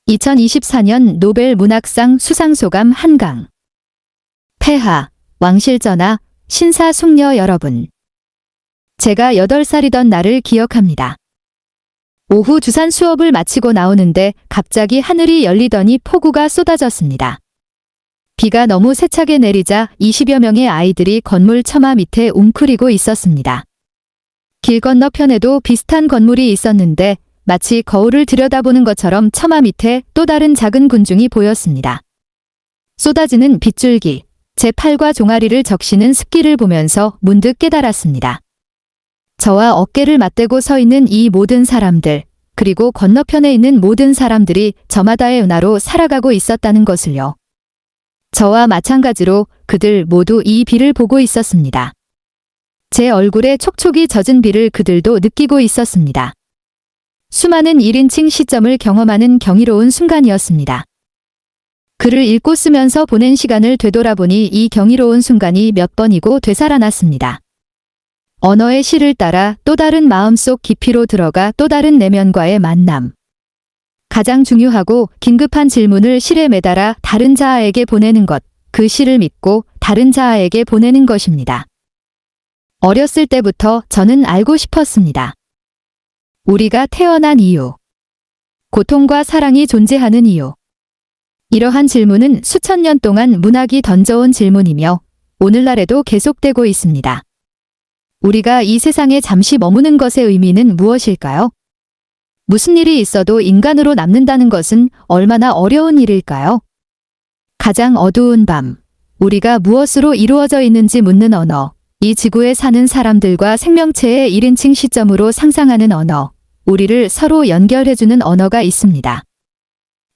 2024년 노벨 문학상 수상소감 한강. 폐하, 왕실전하, 신사숙녀 여러분. 제가 8살이던 날을 기억합니다. 오후 주산 수업을 마치고 나오는데 갑자기 하늘이 열리더니 폭우가 쏟아졌습니다. 비가 너무 세차게 내리자 20여 명의 아이들이 건물 처마 밑에 웅크리고 있었습니다. 길 건너편에도 비슷한 건물이 있었는데 마치 거울을 들여다보는 것처럼 처마 밑에 또 다른 작은 군중이 보였습니다. 쏟아지는 빗줄기, 제 팔과 종아리를 적시는 습기를 보면서 문득 깨달았습니다. 저와 어깨를 맞대고 서 있는 이 모든 사람들, 그리고 건너편에 있는 모든 사람들이 저마다의 은하로 살아가고 있었다는 것을요. 저와 마찬가지로 그들 모두 이 비를 보고 있었습니다. 제 얼굴에 촉촉이 젖은 비를 그들도 느끼고 있었습니다. 수많은 1인칭 시점을 경험하는 경이로운 순간이었습니다. 글을 읽고 쓰면서 보낸 시간을 되돌아보니 이 경이로운 순간이 몇 번이고 되살아났습니다. 언어의 실을 따라 또 다른 마음속 깊이로 들어가 또 다른 내면과의 만남. 가장 중요하고 긴급한 질문을 실에 매달아 다른 자아에게 보내는 것, 그 실을 믿고 다른 자아에게 보내는 것입니다. 어렸을 때부터 저는 알고 싶었습니다. 우리가 태어난 이유, 고통과 사랑이 존재하는 이유. 이러한 질문은 수천 년 동안 문학이 던져온 질문이며 오늘날에도 계속되고 있습니다. 우리가 이 세상에 잠시 머무는 것의 의미는 무엇일까요? 무슨 일이 있어도 인간으로 남는다는 것은 얼마나 어려운 일일까요? 가장 어두운 밤, 우리가 무엇으로 이루어져 있는지 묻는 언어, 이 지구에 사는 사람들과 생명체의 1인칭 시점으로 상상하는 언어, 우리를 서로 연결해주는 언어가 있습니다.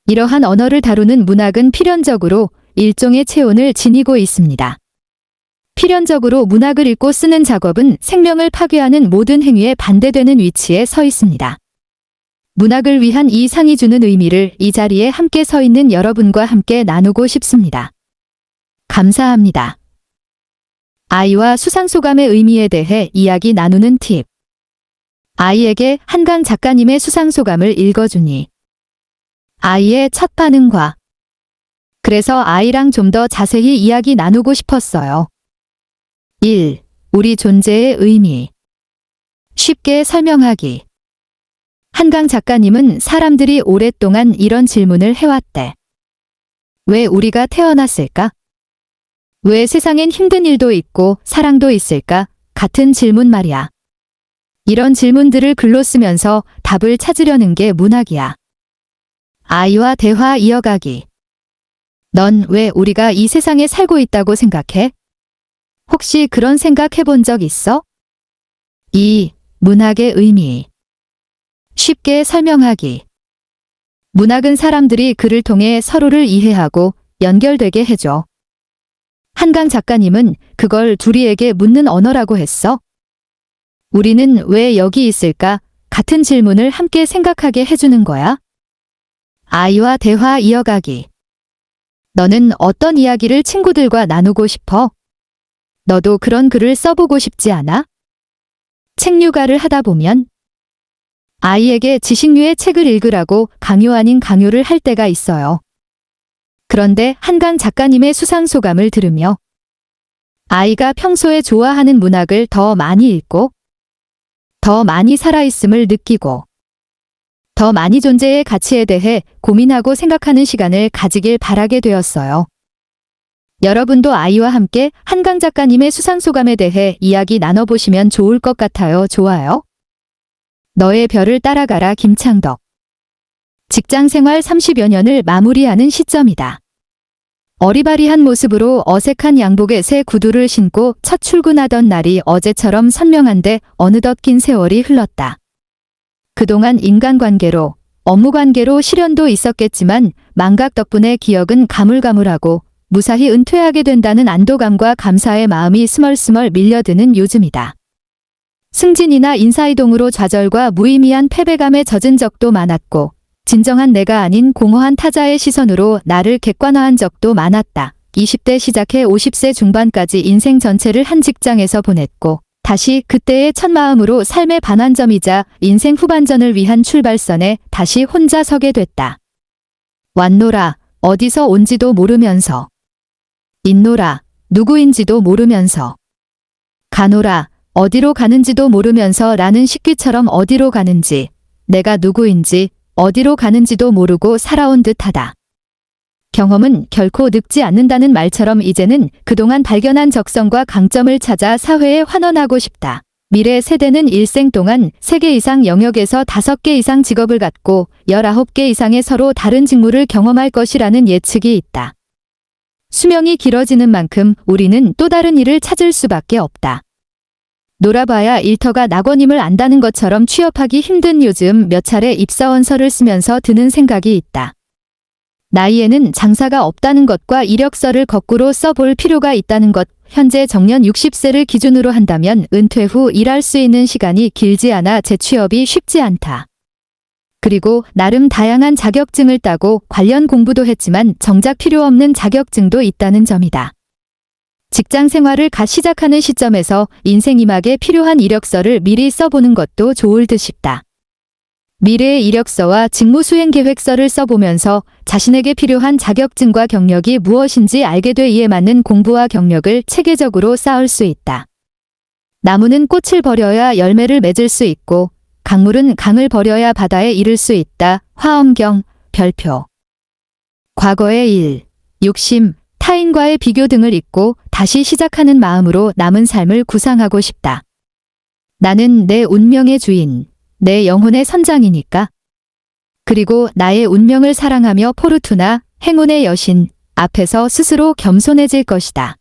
이러한 언어를 다루는 문학은 필연적으로 일종의 체온을 지니고 있습니다. 필연적으로 문학을 읽고 쓰는 작업은 생명을 파괴하는 모든 행위에 반대되는 위치에 서 있습니다. 문학을 위한 이 상이 주는 의미를 이 자리에 함께 서 있는 여러분과 함께 나누고 싶습니다. 감사합니다. 아이와 수상소감의 의미에 대해 이야기 나누는 팁. 아이에게 한강 작가님의 수상소감을 읽어주니. 아이의 첫 반응과. 그래서 아이랑 좀 더 자세히 이야기 나누고 싶었어요. 1. 우리 존재의 의미. 쉽게 설명하기. 한강 작가님은 사람들이 오랫동안 이런 질문을 해왔대. 왜 우리가 태어났을까? 왜 세상엔 힘든 일도 있고 사랑도 있을까? 같은 질문 말이야. 이런 질문들을 글로 쓰면서 답을 찾으려는 게 문학이야. 아이와 대화 이어가기. 넌 왜 우리가 이 세상에 살고 있다고 생각해? 혹시 그런 생각 해본 적 있어? 2. 문학의 의미. 쉽게 설명하기. 문학은 사람들이 글을 통해 서로를 이해하고 연결되게 해줘. 한강 작가님은 그걸 둘이에게 묻는 언어라고 했어. 우리는 왜 여기 있을까? 같은 질문을 함께 생각하게 해주는 거야. 아이와 대화 이어가기. 너는 어떤 이야기를 친구들과 나누고 싶어? 너도 그런 글을 써보고 싶지 않아? 책류가를 하다 보면 아이에게 지식류의 책을 읽으라고 강요 아닌 강요를 할 때가 있어요. 그런데 한강 작가님의 수상소감을 들으며 아이가 평소에 좋아하는 문학을 더 많이 읽고 더 많이 살아있음을 느끼고 더 많이 존재의 가치에 대해 고민하고 생각하는 시간을 가지길 바라게 되었어요. 여러분도 아이와 함께 한강 작가님의 수상소감에 대해 이야기 나눠보시면 좋을 것 같아요. 좋아요? 너의 별을 따라가라. 김창덕. 직장생활 30여 년을 마무리하는 시점이다. 어리바리한 모습으로 어색한 양복에 새 구두를 신고 첫 출근하던 날이 어제처럼 선명한데 어느덧 긴 세월이 흘렀다. 그동안 인간관계로, 업무관계로 시련도 있었겠지만 망각 덕분에 기억은 가물가물하고 무사히 은퇴하게 된다는 안도감과 감사의 마음이 스멀스멀 밀려드는 요즘이다. 승진이나 인사이동으로 좌절과 무의미한 패배감에 젖은 적도 많았고 진정한 내가 아닌 공허한 타자의 시선으로 나를 객관화한 적도 많았다. 20대 시작해 50세 중반까지 인생 전체를 한 직장에서 보냈고 다시 그때의 첫 마음으로 삶의 반환점이자 인생 후반전을 위한 출발선에 다시 혼자 서게 됐다. 왔노라, 어디서 온지도 모르면서. 있노라, 누구인지도 모르면서. 가노라, 어디로 가는지도 모르면서 라는 식귀처럼 어디로 가는지, 내가 누구인지, 어디로 가는지도 모르고 살아온 듯하다. 경험은 결코 늙지 않는다는 말처럼 이제는 그동안 발견한 적성과 강점을 찾아 사회에 환원하고 싶다. 미래 세대는 일생 동안 3개 이상 영역에서 5개 이상 직업을 갖고 19개 이상의 서로 다른 직무를 경험할 것이라는 예측이 있다. 수명이 길어지는 만큼 우리는 또 다른 일을 찾을 수밖에 없다. 놀아봐야 일터가 낙원임을 안다는 것처럼 취업하기 힘든 요즘 몇 차례 입사원서를 쓰면서 드는 생각이 있다. 나이에는 장사가 없다는 것과 이력서를 거꾸로 써볼 필요가 있다는 것, 현재 정년 60세를 기준으로 한다면 은퇴 후 일할 수 있는 시간이 길지 않아 재취업이 쉽지 않다. 그리고 나름 다양한 자격증을 따고 관련 공부도 했지만 정작 필요 없는 자격증도 있다는 점이다. 직장 생활을 갓 시작하는 시점에서 인생 이막에 필요한 이력서를 미리 써보는 것도 좋을 듯 싶다. 미래의 이력서와 직무수행계획서를 써보면서 자신에게 필요한 자격증과 경력이 무엇인지 알게 돼 이에 맞는 공부와 경력을 체계적으로 쌓을 수 있다. 나무는 꽃을 버려야 열매를 맺을 수 있고 강물은 강을 버려야 바다에 이를 수 있다. 화엄경, 별표. 과거의 일, 욕심, 타인과의 비교 등을 잊고 다시 시작하는 마음으로 남은 삶을 구상하고 싶다. 나는 내 운명의 주인, 내 영혼의 선장이니까. 그리고 나의 운명을 사랑하며 포르투나, 행운의 여신 앞에서 스스로 겸손해질 것이다.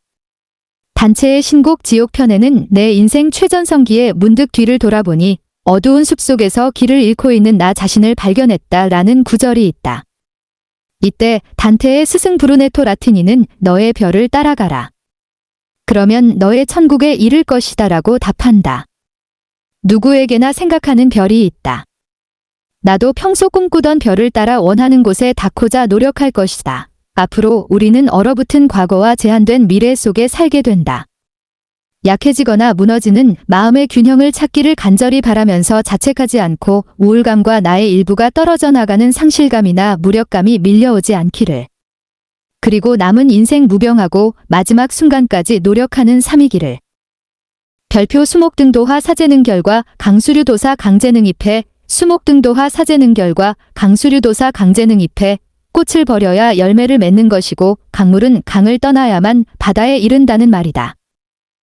단체의 신곡 지옥편에는 내 인생 최전성기에 문득 뒤를 돌아보니 어두운 숲속에서 길을 잃고 있는 나 자신을 발견했다라는 구절이 있다. 이때 단테의 스승 브루네토 라티니는 너의 별을 따라가라. 그러면 너의 천국에 이를 것이다라고 답한다. 누구에게나 생각하는 별이 있다. 나도 평소 꿈꾸던 별을 따라 원하는 곳에 닿고자 노력할 것이다. 앞으로 우리는 얼어붙은 과거와 제한된 미래 속에 살게 된다. 약해지거나 무너지는 마음의 균형을 찾기를 간절히 바라면서 자책하지 않고 우울감과 나의 일부가 떨어져 나가는 상실감이나 무력감이 밀려오지 않기를. 그리고 남은 인생 무병하고 마지막 순간까지 노력하는 삶이기를. 별표 수목등도화 사제능결과 강수류도사 강제능입해. 수목등도화 사제능결과 강수류도사 강제능입해. 꽃을 버려야 열매를 맺는 것이고 강물은 강을 떠나야만 바다에 이른다는 말이다.